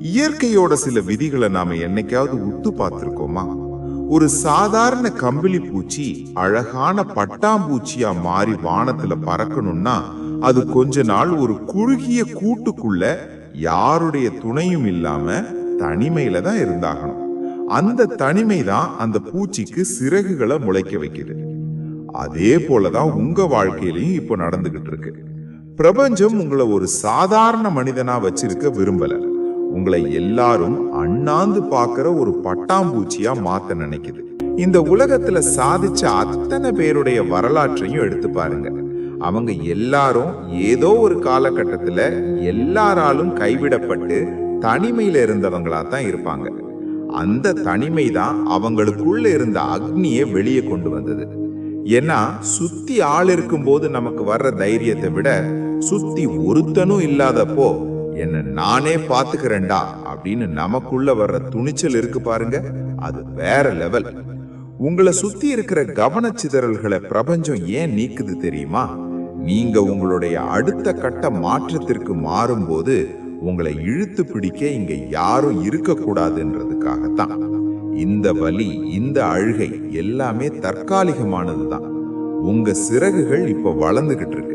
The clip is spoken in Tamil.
இயற்கையோட சில விதிகளை நாம என்னைக்காவது உத்து பார்த்திருக்கோமா? ஒரு சாதாரண கம்பிளி பூச்சி அழகான பட்டாம்பூச்சியா மாறி வானத்துல பறக்கணும்னா அது கொஞ்ச நாள் ஒரு குறுகிய கூட்டுக்குள்ள யாருடைய துணையும் இல்லாம தனிமையில தான் இருந்தாகணும். அந்த தனிமை தான் அந்த பூச்சிக்கு சிறகுகளை முளைக்க வைக்குது. அதே போலதான் உங்க வாழ்க்கையிலையும் இப்போ நடந்துகிட்டு இருக்கு. பிரபஞ்சம் உங்களை ஒரு சாதாரண மனிதனா வச்சிருக்க விரும்பல. உங்களை எல்லாரும் அண்ணாந்து பார்க்கிற ஒரு பட்டாம்பூச்சியா மாத்த நினைக்குது. இந்த உலகத்துல சாதிச்ச அத்தனை பேருடைய வரலாற்றையும் எடுத்து பாருங்க. அவங்க எல்லாரும் ஏதோ ஒரு காலகட்டத்துல எல்லாராலும் கைவிடப்பட்டு தனிமையில இருந்தவங்களா தான் இருப்பாங்க. அந்த தனிமை தான் அவங்களுக்குள்ள இருந்த அக்னியை வெளியே கொண்டு வந்தது. ஏன்னா சுத்தி ஆள் இருக்கும் போது நமக்கு வர்ற தைரியத்தை விட சுத்தி ஒருத்தனும் இல்லாதப்போ என்ன நானே பாத்துக்கிறேன்டா அப்படின்னு நமக்குள்ள வர்ற துணிச்சல் இருக்கு பாருங்க, அது வேற லெவல். உங்களை சுத்தி இருக்கிற கவனச்சிதறல்களை பிரபஞ்சம் ஏன் நீக்குது தெரியுமா? நீங்க உங்களுடைய அடுத்த கட்ட மாற்றத்திற்கு மாறும்போது உங்களை இழுத்து பிடிக்க இங்க யாரும் இருக்கக்கூடாதுன்றதுக்காகத்தான். இந்த வலி, இந்த அழுகை எல்லாமே தற்காலிகமானதுதான். உங்க சிறகுகள் இப்ப வளர்ந்துகிட்டு இருக்கு.